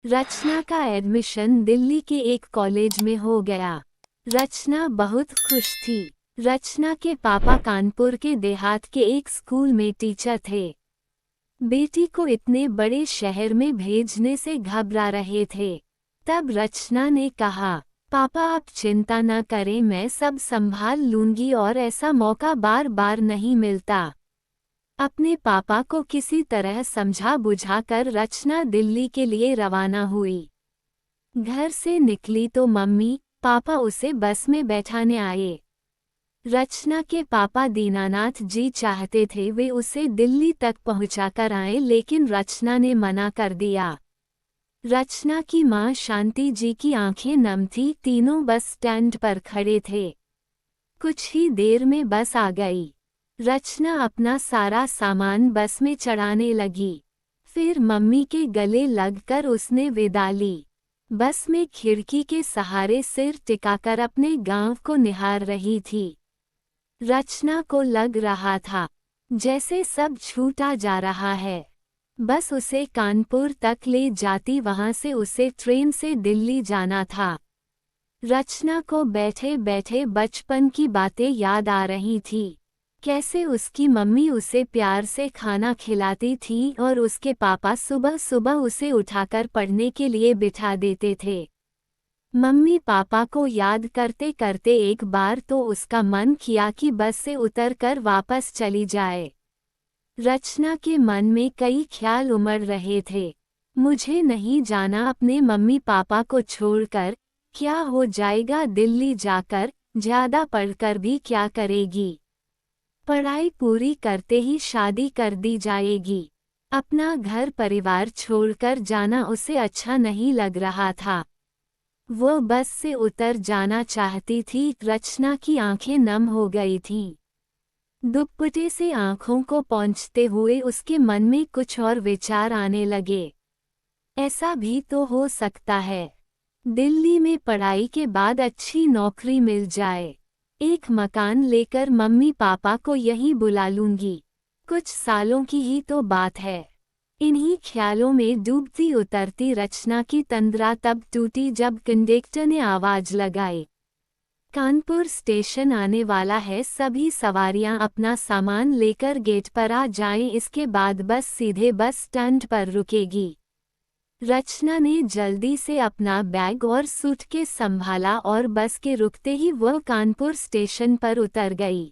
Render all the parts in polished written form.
रचना का एडमिशन दिल्ली के एक कॉलेज में हो गया। रचना बहुत खुश थी। रचना के पापा कानपुर के देहात के एक स्कूल में टीचर थे। बेटी को इतने बड़े शहर में भेजने से घबरा रहे थे। तब रचना ने कहा, पापा आप चिंता न करें, मैं सब संभाल लूंगी और ऐसा मौका बार बार नहीं मिलता। अपने पापा को किसी तरह समझा बुझाकर रचना दिल्ली के लिए रवाना हुई। घर से निकली तो मम्मी पापा उसे बस में बैठाने आए। रचना के पापा दीनानाथ जी चाहते थे वे उसे दिल्ली तक पहुंचाकर आए, लेकिन रचना ने मना कर दिया। रचना की मां शांति जी की आंखें नम थी। तीनों बस स्टैंड पर खड़े थे। कुछ ही देर में बस आ गई। रचना अपना सारा सामान बस में चढ़ाने लगी। फिर मम्मी के गले लगकर उसने विदा ली। बस में खिड़की के सहारे सिर टिकाकर अपने गांव को निहार रही थी। रचना को लग रहा था जैसे सब छूटा जा रहा है। बस उसे कानपुर तक ले जाती, वहां से उसे ट्रेन से दिल्ली जाना था। रचना को बैठे बैठे बचपन की बातें याद आ रही थी। कैसे उसकी मम्मी उसे प्यार से खाना खिलाती थी और उसके पापा सुबह सुबह उसे उठाकर पढ़ने के लिए बिठा देते थे। मम्मी पापा को याद करते करते एक बार तो उसका मन किया कि बस से उतरकर वापस चली जाए। रचना के मन में कई ख्याल उमड़ रहे थे। मुझे नहीं जाना अपने मम्मी पापा को छोड़कर। क्या हो जाएगा दिल्ली जाकर, ज्यादा पढ़कर भी क्या करेगी। पढ़ाई पूरी करते ही शादी कर दी जाएगी। अपना घर परिवार छोड़कर जाना उसे अच्छा नहीं लग रहा था। वो बस से उतर जाना चाहती थी। रचना की आंखें नम हो गई थीं। दुपट्टे से आंखों को पोंछते हुए उसके मन में कुछ और विचार आने लगे। ऐसा भी तो हो सकता है दिल्ली में पढ़ाई के बाद अच्छी नौकरी मिल जाए। एक मकान लेकर मम्मी पापा को यहीं बुला लूंगी। कुछ सालों की ही तो बात है। इन्हीं ख्यालों में डूबती उतरती रचना की तंद्रा तब टूटी जब कंडक्टर ने आवाज लगाई, कानपुर स्टेशन आने वाला है, सभी सवारियां अपना सामान लेकर गेट पर आ जाएं, इसके बाद बस सीधे बस स्टैंड पर रुकेगी। रचना ने जल्दी से अपना बैग और सूटकेस संभाला और बस के रुकते ही वह कानपुर स्टेशन पर उतर गई।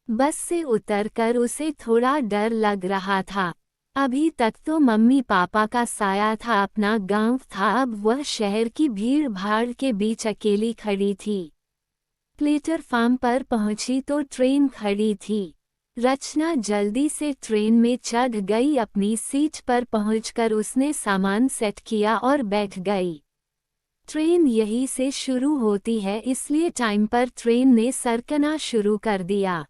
बस से उतरकर उसे थोड़ा डर लग रहा था। अभी तक तो मम्मी पापा का साया था, अपना गांव था, अब वह शहर की भीड़ भाड़ के बीच अकेली खड़ी थी। प्लेटफार्म पर पहुंची तो ट्रेन खड़ी थी। रचना जल्दी से ट्रेन में चढ़ गई। अपनी सीट पर पहुंचकर उसने सामान सेट किया और बैठ गई। ट्रेन यहीं से शुरू होती है, इसलिए टाइम पर ट्रेन ने सरकना शुरू कर दिया।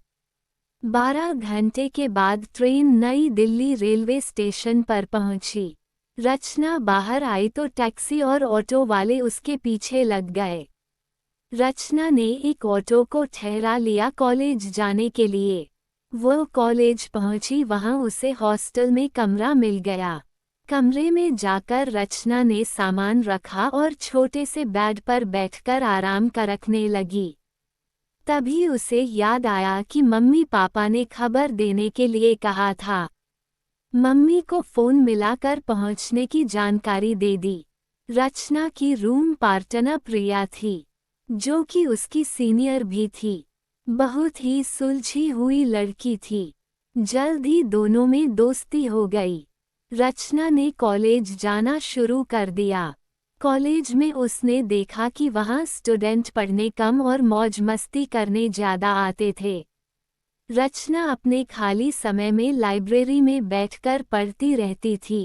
12 घंटे के बाद ट्रेन नई दिल्ली रेलवे स्टेशन पर पहुंची। रचना बाहर आई तो टैक्सी और ऑटो वाले उसके पीछे लग गए। रचना ने एक ऑटो को ठहरा लिया कॉलेज जाने के लिए। वह कॉलेज पहुंची, वहां उसे हॉस्टल में कमरा मिल गया। कमरे में जाकर रचना ने सामान रखा और छोटे से बेड पर बैठकर आराम करने लगी। तभी उसे याद आया कि मम्मी पापा ने खबर देने के लिए कहा था। मम्मी को फोन मिलाकर पहुंचने की जानकारी दे दी। रचना की रूम पार्टनर प्रिया थी, जो कि उसकी सीनियर भी थी। बहुत ही सुलझी हुई लड़की थी। जल्द ही दोनों में दोस्ती हो गई। रचना ने कॉलेज जाना शुरू कर दिया। कॉलेज में उसने देखा कि वहाँ स्टूडेंट पढ़ने कम और मौज मस्ती करने ज़्यादा आते थे। रचना अपने खाली समय में लाइब्रेरी में बैठकर पढ़ती रहती थी।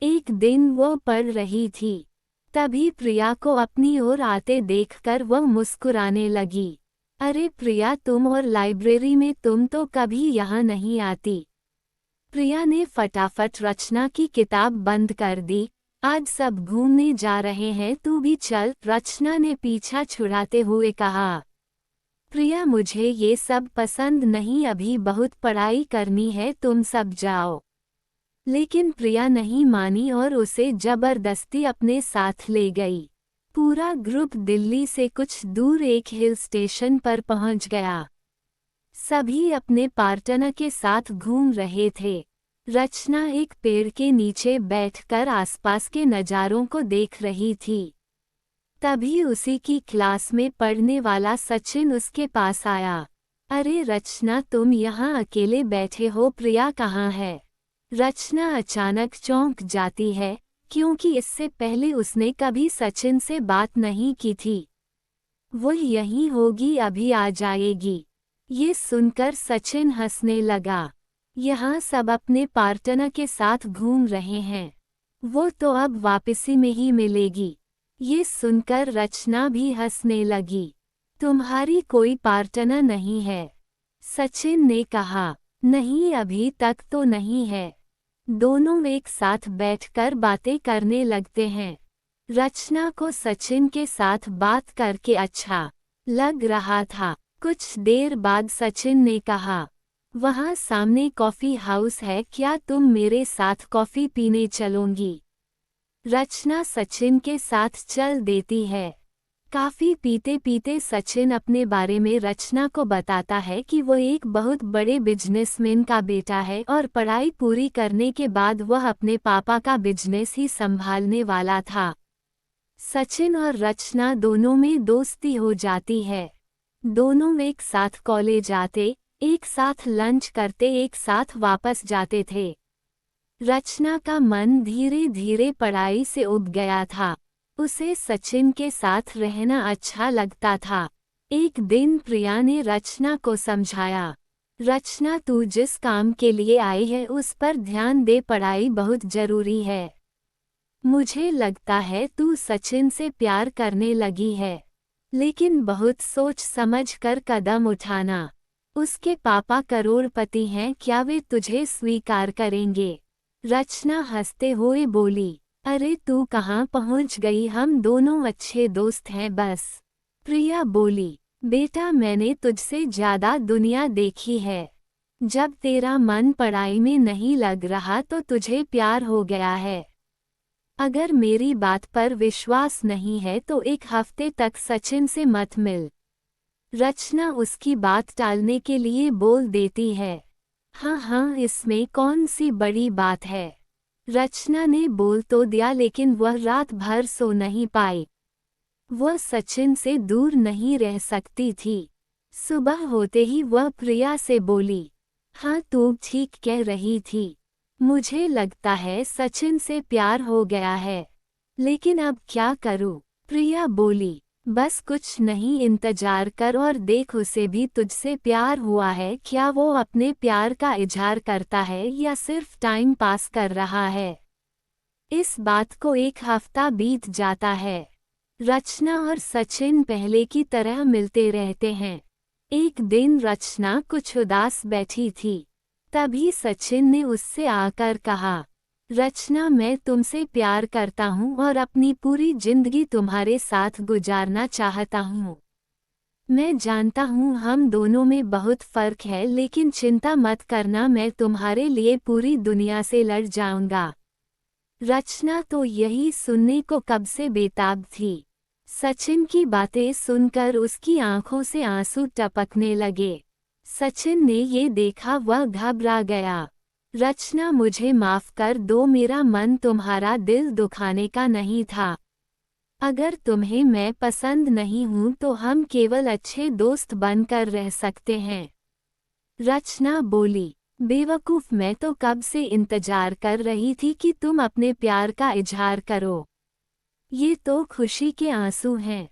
एक दिन वो पढ़ रही थी, तभी प्रिया को अपनी ओर आते देखकर वह मुस्कुराने लगी। अरे प्रिया, तुम और लाइब्रेरी में, तुम तो कभी यहाँ नहीं आती। प्रिया ने फटाफट रचना की किताब बंद कर दी। आज सब घूमने जा रहे हैं, तू भी चल, रचना ने पीछा छुड़ाते हुए कहा। प्रिया, मुझे ये सब पसंद नहीं, अभी बहुत पढ़ाई करनी है, तुम सब जाओ। लेकिन प्रिया नहीं मानी और उसे जबरदस्ती अपने साथ ले गई। पूरा ग्रुप दिल्ली से कुछ दूर एक हिल स्टेशन पर पहुंच गया। सभी अपने पार्टनर के साथ घूम रहे थे। रचना एक पेड़ के नीचे बैठकर आसपास के नज़ारों को देख रही थी। तभी उसी की क्लास में पढ़ने वाला सचिन उसके पास आया। अरे रचना, तुम यहाँ अकेले बैठे हो, प्रिया कहाँ है? रचना अचानक चौंक जाती है, क्योंकि इससे पहले उसने कभी सचिन से बात नहीं की थी। वो यहीं होगी, अभी आ जाएगी। ये सुनकर सचिन हंसने लगा। यहाँ सब अपने पार्टनर के साथ घूम रहे हैं, वो तो अब वापसी में ही मिलेगी। ये सुनकर रचना भी हंसने लगी। तुम्हारी कोई पार्टनर नहीं है? सचिन ने कहा। नहीं, अभी तक तो नहीं है। दोनों एक साथ बैठकर बातें करने लगते हैं। रचना को सचिन के साथ बात करके अच्छा लग रहा था। कुछ देर बाद सचिन ने कहा, वहाँ सामने कॉफ़ी हाउस है, क्या तुम मेरे साथ कॉफ़ी पीने चलोगी? रचना सचिन के साथ चल देती है। काफी पीते पीते सचिन अपने बारे में रचना को बताता है कि वो एक बहुत बड़े बिजनेसमैन का बेटा है और पढ़ाई पूरी करने के बाद वह अपने पापा का बिजनेस ही संभालने वाला था। सचिन और रचना दोनों में दोस्ती हो जाती है। दोनों एक साथ कॉलेज आते, एक साथ लंच करते, एक साथ वापस जाते थे। रचना का मन धीरे धीरे पढ़ाई से उब गया था। उसे सचिन के साथ रहना अच्छा लगता था। एक दिन प्रिया ने रचना को समझाया, रचना, तू जिस काम के लिए आई है उस पर ध्यान दे, पढ़ाई बहुत जरूरी है। मुझे लगता है तू सचिन से प्यार करने लगी है, लेकिन बहुत सोच समझ कर कदम उठाना। उसके पापा करोड़पति हैं, क्या वे तुझे स्वीकार करेंगे? रचना हंसते हुए बोली, अरे तू कहाँ पहुँच गई, हम दोनों अच्छे दोस्त हैं बस। प्रिया बोली, बेटा, मैंने तुझसे ज़्यादा दुनिया देखी है। जब तेरा मन पढ़ाई में नहीं लग रहा तो तुझे प्यार हो गया है। अगर मेरी बात पर विश्वास नहीं है तो एक हफ्ते तक सचिन से मत मिल। रचना उसकी बात टालने के लिए बोल देती है, हाँ हाँ, इसमें कौन सी बड़ी बात है। रचना ने बोल तो दिया, लेकिन वह रात भर सो नहीं पाई। वह सचिन से दूर नहीं रह सकती थी। सुबह होते ही वह प्रिया से बोली, हाँ तू ठीक कह रही थी, मुझे लगता है सचिन से प्यार हो गया है, लेकिन अब क्या करूँ? प्रिया बोली, बस कुछ नहीं, इंतजार कर और देख, उसे भी तुझसे प्यार हुआ है। क्या वो अपने प्यार का इजहार करता है या सिर्फ टाइम पास कर रहा है? इस बात को एक हफ्ता बीत जाता है। रचना और सचिन पहले की तरह मिलते रहते हैं। एक दिन रचना कुछ उदास बैठी थी। तभी सचिन ने उससे आकर कहा, रचना, मैं तुमसे प्यार करता हूँ और अपनी पूरी जिंदगी तुम्हारे साथ गुजारना चाहता हूँ। मैं जानता हूँ हम दोनों में बहुत फर्क है, लेकिन चिंता मत करना, मैं तुम्हारे लिए पूरी दुनिया से लड़ जाऊंगा। रचना तो यही सुनने को कब से बेताब थी। सचिन की बातें सुनकर उसकी आंखों से आंसू टपकने लगे। सचिन ने ये देखा, वह घबरा गया। रचना, मुझे माफ कर दो, मेरा मन तुम्हारा दिल दुखाने का नहीं था। अगर तुम्हें मैं पसंद नहीं हूँ तो हम केवल अच्छे दोस्त बनकर रह सकते हैं। रचना बोली, बेवकूफ़, मैं तो कब से इंतजार कर रही थी कि तुम अपने प्यार का इजहार करो। ये तो खुशी के आंसू हैं,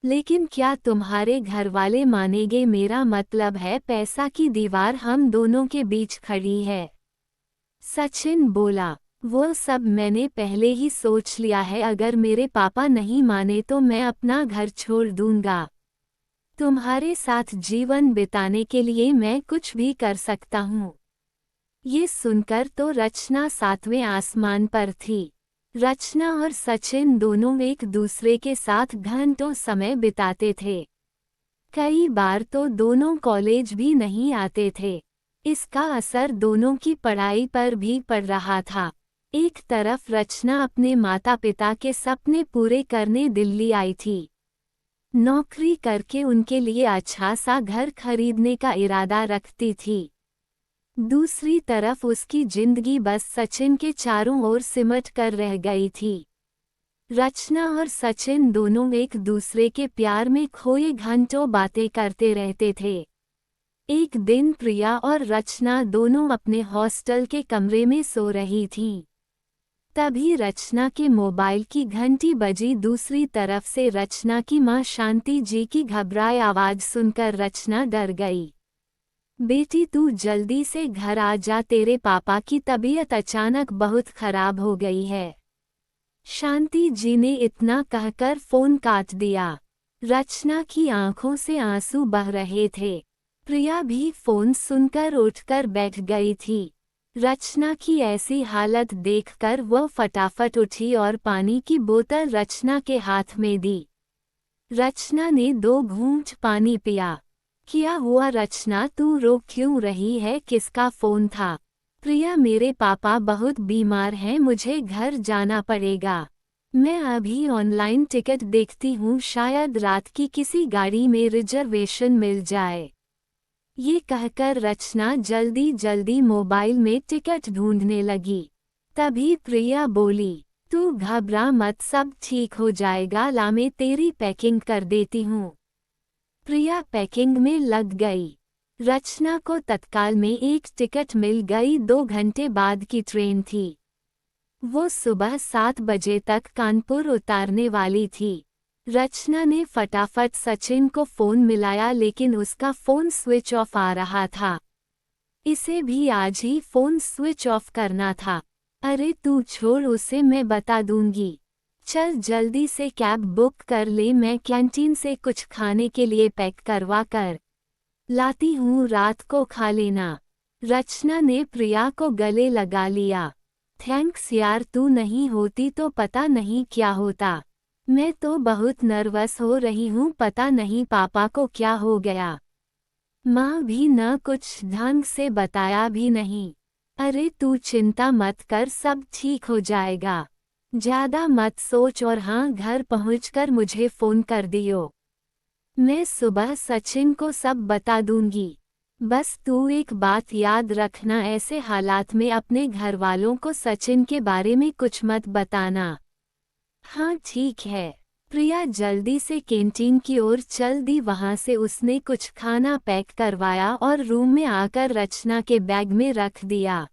लेकिन क्या तुम्हारे घर वाले मानेंगे? मेरा मतलब है, पैसा की दीवार हम दोनों के बीच खड़ी है। सचिन बोला, वो सब मैंने पहले ही सोच लिया है, अगर मेरे पापा नहीं माने तो मैं अपना घर छोड़ दूंगा। तुम्हारे साथ जीवन बिताने के लिए मैं कुछ भी कर सकता हूँ। ये सुनकर तो रचना सातवें आसमान पर थी। रचना और सचिन दोनों एक दूसरे के साथ घंटों समय बिताते थे। कई बार तो दोनों कॉलेज भी नहीं आते थे। इसका असर दोनों की पढ़ाई पर भी पड़ रहा था। एक तरफ रचना अपने माता पिता के सपने पूरे करने दिल्ली आई थी। नौकरी करके उनके लिए अच्छा सा घर खरीदने का इरादा रखती थी। दूसरी तरफ उसकी जिंदगी बस सचिन के चारों ओर सिमट कर रह गई थी। रचना और सचिन दोनों एक दूसरे के प्यार में खोए घंटों बातें करते रहते थे। एक दिन प्रिया और रचना दोनों अपने हॉस्टल के कमरे में सो रही थीं। तभी रचना के मोबाइल की घंटी बजी। दूसरी तरफ से रचना की मां शांति जी की घबराई आवाज सुनकर रचना डर गई। बेटी तू जल्दी से घर आ जा, तेरे पापा की तबीयत अचानक बहुत खराब हो गई है। शांति जी ने इतना कहकर फोन काट दिया। रचना की आंखों से आंसू बह रहे थे। प्रिया भी फोन सुनकर उठकर बैठ गई थी। रचना की ऐसी हालत देखकर वह फटाफट उठी और पानी की बोतल रचना के हाथ में दी। रचना ने 2 घूंट पानी पिया। क्या हुआ रचना, तू रो क्यों रही है, किसका फोन था? प्रिया, मेरे पापा बहुत बीमार हैं, मुझे घर जाना पड़ेगा। मैं अभी ऑनलाइन टिकट देखती हूँ, शायद रात की किसी गाड़ी में रिजर्वेशन मिल जाए। ये कहकर रचना जल्दी जल्दी मोबाइल में टिकट ढूंढने लगी। तभी प्रिया बोली, तू घबरा मत, सब ठीक हो जाएगा, ला मैं तेरी पैकिंग कर देती हूँ। प्रिया पैकिंग में लग गई। रचना को तत्काल में एक टिकट मिल गई। 2 घंटे बाद की ट्रेन थी। वो सुबह 7 बजे तक कानपुर उतारने वाली थी। रचना ने फटाफट सचिन को फोन मिलाया, लेकिन उसका फोन स्विच ऑफ आ रहा था। इसे भी आज ही फोन स्विच ऑफ करना था। अरे तू छोड़ उसे, मैं बता दूंगी। चल जल्दी से कैब बुक कर ले, मैं कैंटीन से कुछ खाने के लिए पैक करवा कर लाती हूँ, रात को खा लेना। रचना ने प्रिया को गले लगा लिया। थैंक्स यार, तू नहीं होती तो पता नहीं क्या होता। मैं तो बहुत नर्वस हो रही हूँ, पता नहीं पापा को क्या हो गया। माँ भी न कुछ ढंग से बताया भी नहीं। अरे तू चिंता मत कर, सब ठीक हो जाएगा। ज्यादा मत सोच और हाँ, घर पहुँचकर मुझे फोन कर दियो। मैं सुबह सचिन को सब बता दूंगी। बस तू एक बात याद रखना, ऐसे हालात में अपने घर वालों को सचिन के बारे में कुछ मत बताना। हाँ ठीक है। प्रिया जल्दी से कैंटीन की ओर चल दी। वहां से उसने कुछ खाना पैक करवाया और रूम में आकर रचना के बैग में रख दिया।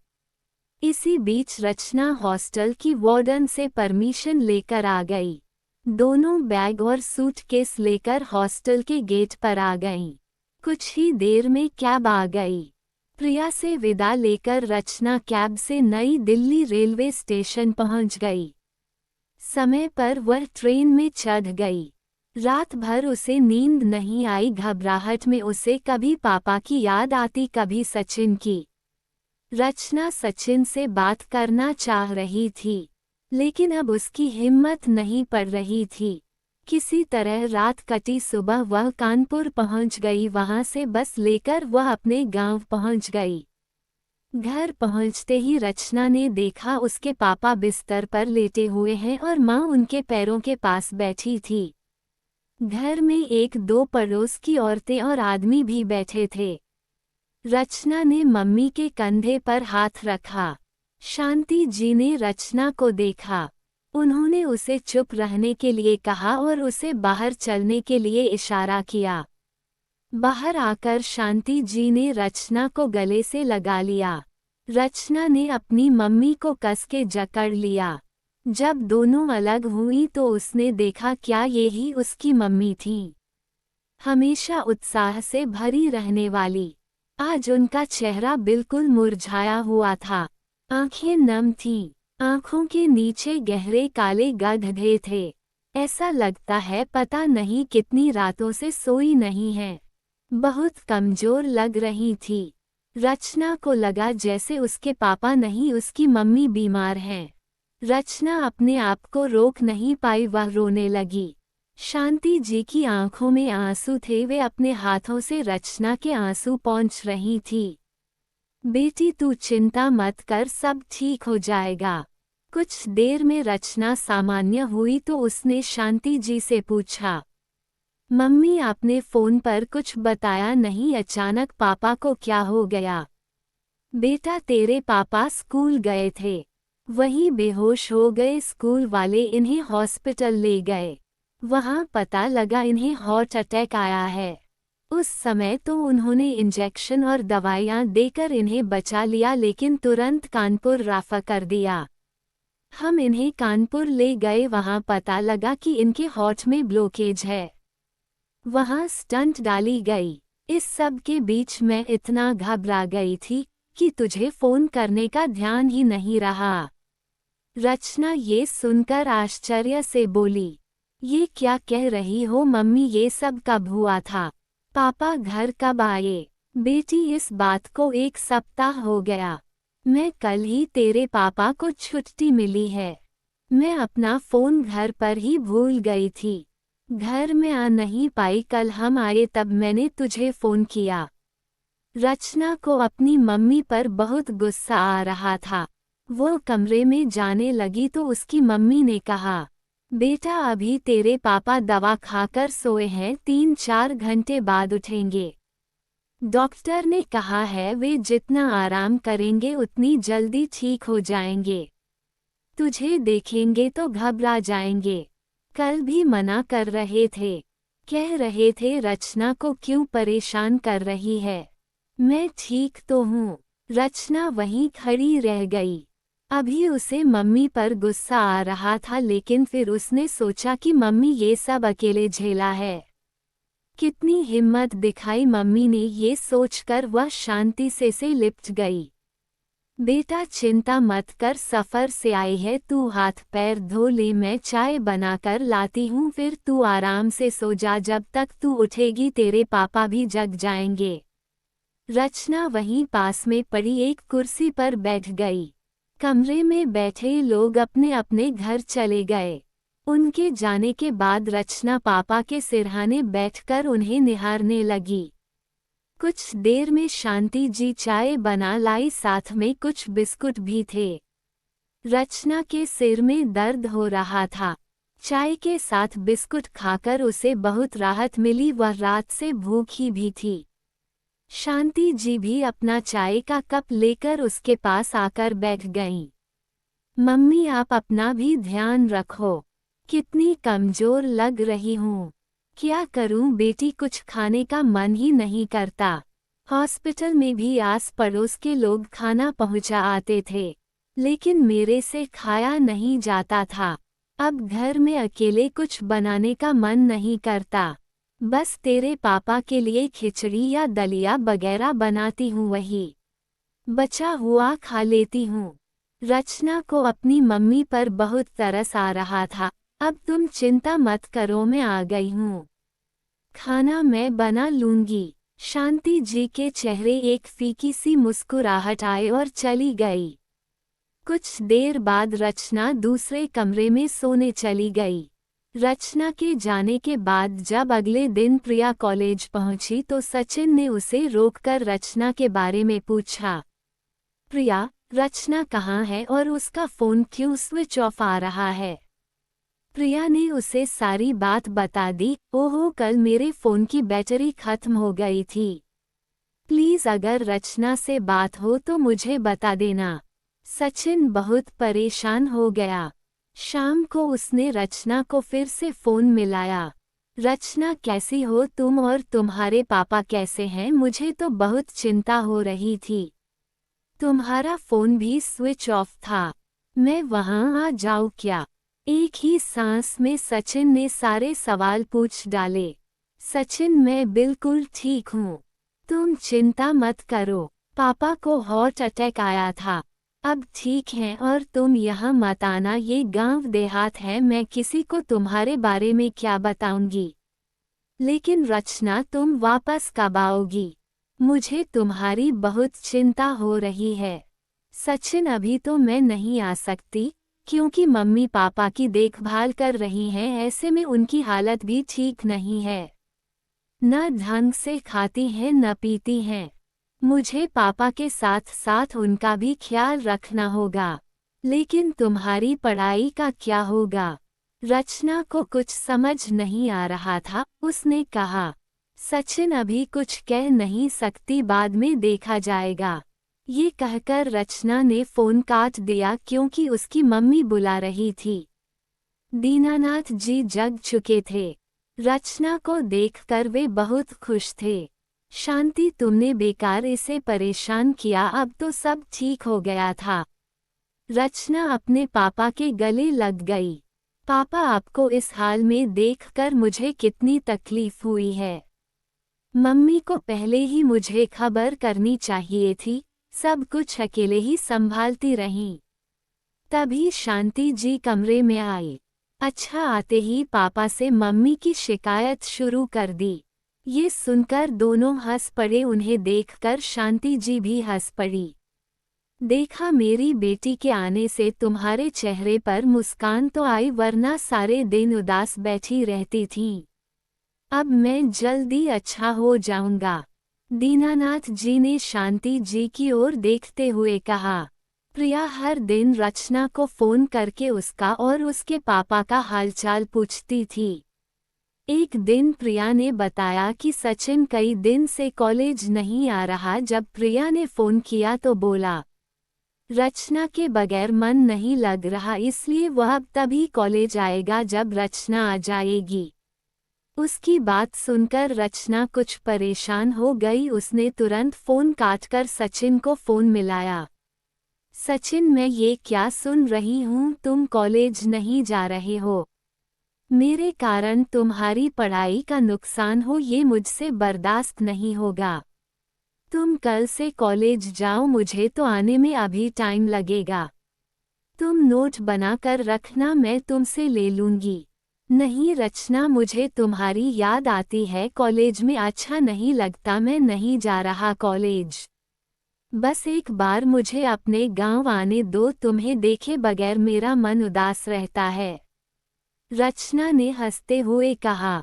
इसी बीच रचना हॉस्टल की वार्डन से परमिशन लेकर आ गई। दोनों बैग और सूटकेस लेकर हॉस्टल के गेट पर आ गईं। कुछ ही देर में कैब आ गई। प्रिया से विदा लेकर रचना कैब से नई दिल्ली रेलवे स्टेशन पहुंच गई। समय पर वह ट्रेन में चढ़ गई। रात भर उसे नींद नहीं आई। घबराहट में उसे कभी पापा की याद आती, कभी सचिन की। रचना सचिन से बात करना चाह रही थी, लेकिन अब उसकी हिम्मत नहीं पड़ रही थी। किसी तरह रात कटी। सुबह वह कानपुर पहुंच गई। वहां से बस लेकर वह अपने गांव पहुंच गई। घर पहुंचते ही रचना ने देखा उसके पापा बिस्तर पर लेटे हुए हैं और मां उनके पैरों के पास बैठी थी। घर में 1-2 पड़ोस की औरतें और आदमी भी बैठे थे। रचना ने मम्मी के कंधे पर हाथ रखा। शांति जी ने रचना को देखा। उन्होंने उसे चुप रहने के लिए कहा और उसे बाहर चलने के लिए इशारा किया। बाहर आकर शांति जी ने रचना को गले से लगा लिया। रचना ने अपनी मम्मी को कस के जकड़ लिया। जब दोनों अलग हुई तो उसने देखा क्या यही उसकी मम्मी थी, हमेशा उत्साह से भरी रहने वाली। आज उनका चेहरा बिल्कुल मुरझाया हुआ था। आंखें नम थीं। आंखों के नीचे गहरे काले गड्ढे थे। ऐसा लगता है पता नहीं कितनी रातों से सोई नहीं है। बहुत कमजोर लग रही थी। रचना को लगा जैसे उसके पापा नहीं, उसकी मम्मी बीमार हैं। रचना अपने आप को रोक नहीं पाई, वह रोने लगी। शांति जी की आंखों में आंसू थे। वे अपने हाथों से रचना के आंसू पोंछ रही थी। बेटी तू चिंता मत कर, सब ठीक हो जाएगा। कुछ देर में रचना सामान्य हुई तो उसने शांति जी से पूछा, मम्मी आपने फोन पर कुछ बताया नहीं, अचानक पापा को क्या हो गया? बेटा तेरे पापा स्कूल गए थे, वहीं बेहोश हो गए। स्कूल वाले इन्हें हॉस्पिटल ले गए, वहां पता लगा इन्हें हार्ट अटैक आया है। उस समय तो उन्होंने इंजेक्शन और दवाइयां देकर इन्हें बचा लिया, लेकिन तुरंत कानपुर रेफर कर दिया। हम इन्हें कानपुर ले गए, वहां पता लगा कि इनके हार्ट में ब्लॉकेज है, वहां स्टंट डाली गई। इस सब के बीच मैं इतना घबरा गई थी कि तुझे फोन करने का ध्यान ही नहीं रहा। रचना ये सुनकर आश्चर्य से बोली, ये क्या कह रही हो मम्मी, ये सब कब हुआ था? पापा घर कब आए? बेटी इस बात को 1 सप्ताह हो गया, मैं कल ही तेरे पापा को छुट्टी मिली है। मैं अपना फोन घर पर ही भूल गई थी, घर में आ नहीं पाई, कल हम आए तब मैंने तुझे फोन किया। रचना को अपनी मम्मी पर बहुत गुस्सा आ रहा था। वो कमरे में जाने लगी तो उसकी मम्मी ने कहा, बेटा अभी तेरे पापा दवा खाकर सोए हैं, 3-4 घंटे बाद उठेंगे। डॉक्टर ने कहा है वे जितना आराम करेंगे उतनी जल्दी ठीक हो जाएंगे। तुझे देखेंगे तो घबरा जाएंगे, कल भी मना कर रहे थे, कह रहे थे रचना को क्यों परेशान कर रही है, मैं ठीक तो हूँ। रचना वहीं खड़ी रह गई। अभी उसे मम्मी पर गुस्सा आ रहा था, लेकिन फिर उसने सोचा कि मम्मी ये सब अकेले झेला है। कितनी हिम्मत दिखाई मम्मी ने, ये सोचकर वह शांति से लिपट गई। बेटा चिंता मत कर, सफर से आई है, तू हाथ पैर धो ले, मैं चाय बनाकर लाती हूँ, फिर तू आराम से सो जा, जब तक तू उठेगी तेरे पापा भी जग जाएंगे। रचना वहीं पास में पड़ी एक कुर्सी पर बैठ गई। कमरे में बैठे लोग अपने अपने घर चले गए। उनके जाने के बाद रचना पापा के सिरहाने बैठकर उन्हें निहारने लगी। कुछ देर में शांति जी चाय बना लाई, साथ में कुछ बिस्कुट भी थे। रचना के सिर में दर्द हो रहा था, चाय के साथ बिस्कुट खाकर उसे बहुत राहत मिली, वह रात से भूखी भी थी। शांति जी भी अपना चाय का कप लेकर उसके पास आकर बैठ गईं। मम्मी आप अपना भी ध्यान रखो, कितनी कमजोर लग रही हूँ। क्या करूँ बेटी, कुछ खाने का मन ही नहीं करता। हॉस्पिटल में भी आस पड़ोस के लोग खाना पहुँचा आते थे, लेकिन मेरे से खाया नहीं जाता था। अब घर में अकेले कुछ बनाने का मन नहीं करता, बस तेरे पापा के लिए खिचड़ी या दलिया वगैरह बनाती हूँ, वही बचा हुआ खा लेती हूँ। रचना को अपनी मम्मी पर बहुत तरस आ रहा था। अब तुम चिंता मत करो, मैं आ गई हूँ, खाना मैं बना लूंगी। शांति जी के चेहरे एक फीकी सी मुस्कुराहट आई और चली गई। कुछ देर बाद रचना दूसरे कमरे में सोने चली गई। रचना के जाने के बाद जब अगले दिन प्रिया कॉलेज पहुंची तो सचिन ने उसे रोककर रचना के बारे में पूछा, प्रिया रचना कहाँ है और उसका फोन क्यों स्विच ऑफ आ रहा है? प्रिया ने उसे सारी बात बता दी। ओहो कल मेरे फ़ोन की बैटरी खत्म हो गई थी, प्लीज़ अगर रचना से बात हो तो मुझे बता देना। सचिन बहुत परेशान हो गया। शाम को उसने रचना को फिर से फ़ोन मिलाया। रचना कैसी हो तुम और तुम्हारे पापा कैसे हैं? मुझे तो बहुत चिंता हो रही थी। तुम्हारा फ़ोन भी स्विच ऑफ था, मैं वहाँ आ जाऊँ क्या? एक ही सांस में सचिन ने सारे सवाल पूछ डाले। सचिन मैं बिल्कुल ठीक हूँ, तुम चिंता मत करो, पापा को हार्ट अटैक आया था, अब ठीक हैं और तुम यहाँ मत आना, ये गांव देहात है, मैं किसी को तुम्हारे बारे में क्या बताऊंगी। लेकिन रचना तुम वापस कब आओगी? मुझे तुम्हारी बहुत चिंता हो रही है। सचिन अभी तो मैं नहीं आ सकती, क्योंकि मम्मी पापा की देखभाल कर रही हैं, ऐसे में उनकी हालत भी ठीक नहीं है, न ढंग से खाती हैं न पीती हैं। मुझे पापा के साथ साथ उनका भी ख्याल रखना होगा। लेकिन तुम्हारी पढ़ाई का क्या होगा? रचना को कुछ समझ नहीं आ रहा था, उसने कहा। सचिन अभी कुछ कह नहीं सकती, बाद में देखा जाएगा। ये कहकर रचना ने फोन काट दिया क्योंकि उसकी मम्मी बुला रही थी। दीनानाथ जी जग चुके थे। रचना को देखकर वे बहुत खुश थे। शांति, तुमने बेकार इसे परेशान किया, अब तो सब ठीक हो गया था। रचना अपने पापा के गले लग गई। पापा, आपको इस हाल में देखकर मुझे कितनी तकलीफ हुई है। मम्मी को पहले ही मुझे खबर करनी चाहिए थी, सब कुछ अकेले ही संभालती रहीं। तभी शांति जी कमरे में आई। अच्छा, आते ही पापा से मम्मी की शिकायत शुरू कर दी। ये सुनकर दोनों हंस पड़े। उन्हें देखकर शांति जी भी हंस पड़ी। देखा, मेरी बेटी के आने से तुम्हारे चेहरे पर मुस्कान तो आई, वरना सारे दिन उदास बैठी रहती थीं। अब मैं जल्दी अच्छा हो जाऊंगा। दीनानाथ जी ने शांति जी की ओर देखते हुए कहा। प्रिया हर दिन रचना को फोन करके उसका और उसके पापा का हालचाल पूछती थी। एक दिन प्रिया ने बताया कि सचिन कई दिन से कॉलेज नहीं आ रहा। जब प्रिया ने फोन किया तो बोला, रचना के बगैर मन नहीं लग रहा, इसलिए वह अब तभी कॉलेज आएगा जब रचना आ जाएगी। उसकी बात सुनकर रचना कुछ परेशान हो गई। उसने तुरंत फोन काटकर सचिन को फोन मिलाया। सचिन, मैं ये क्या सुन रही हूँ, तुम कॉलेज नहीं जा रहे हो। मेरे कारण तुम्हारी पढ़ाई का नुकसान हो, ये मुझसे बर्दाश्त नहीं होगा। तुम कल से कॉलेज जाओ, मुझे तो आने में अभी टाइम लगेगा। तुम नोट बनाकर रखना, मैं तुमसे ले लूंगी। नहीं रचना, मुझे तुम्हारी याद आती है, कॉलेज में अच्छा नहीं लगता, मैं नहीं जा रहा कॉलेज। बस एक बार मुझे अपने गांव आने दो, तुम्हें देखे बगैर मेरा मन उदास रहता है। रचना ने हंसते हुए कहा।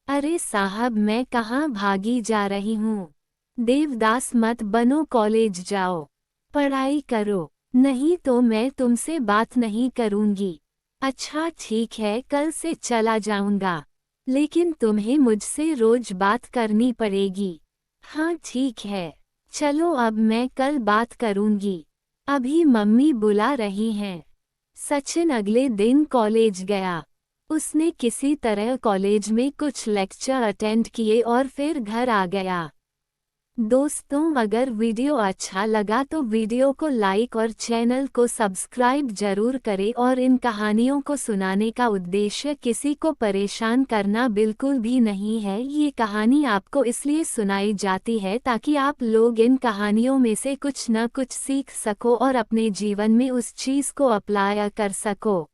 अरे साहब, मैं कहाँ भागी जा रही हूँ। देवदास मत बनो, कॉलेज जाओ, पढ़ाई करो, नहीं तो मैं तुमसे बात नहीं करूँगी। अच्छा ठीक है, कल से चला जाऊंगा, लेकिन तुम्हें मुझसे रोज बात करनी पड़ेगी। हाँ ठीक है, चलो अब मैं कल बात करूंगी, अभी मम्मी बुला रही हैं। सचिन अगले दिन कॉलेज गया। उसने किसी तरह कॉलेज में कुछ लेक्चर अटेंड किए और फिर घर आ गया। दोस्तों, अगर वीडियो अच्छा लगा तो वीडियो को लाइक और चैनल को सब्सक्राइब जरूर करें। और इन कहानियों को सुनाने का उद्देश्य किसी को परेशान करना बिल्कुल भी नहीं है। ये कहानी आपको इसलिए सुनाई जाती है ताकि आप लोग इन कहानियों में से कुछ न कुछ सीख सको और अपने जीवन में उस चीज़ को अप्लाई कर सको।